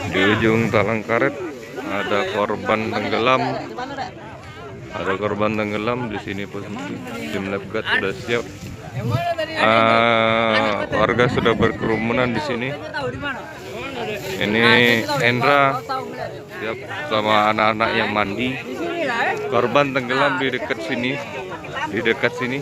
Di ujung talang karet ada korban tenggelam. Ada korban tenggelam di sini posisi. Tim lifeguard sudah siap. Warga sudah berkerumunan di sini. Ini Endra siap sama anak-anak yang mandi. Korban tenggelam di dekat sini. Di dekat sini.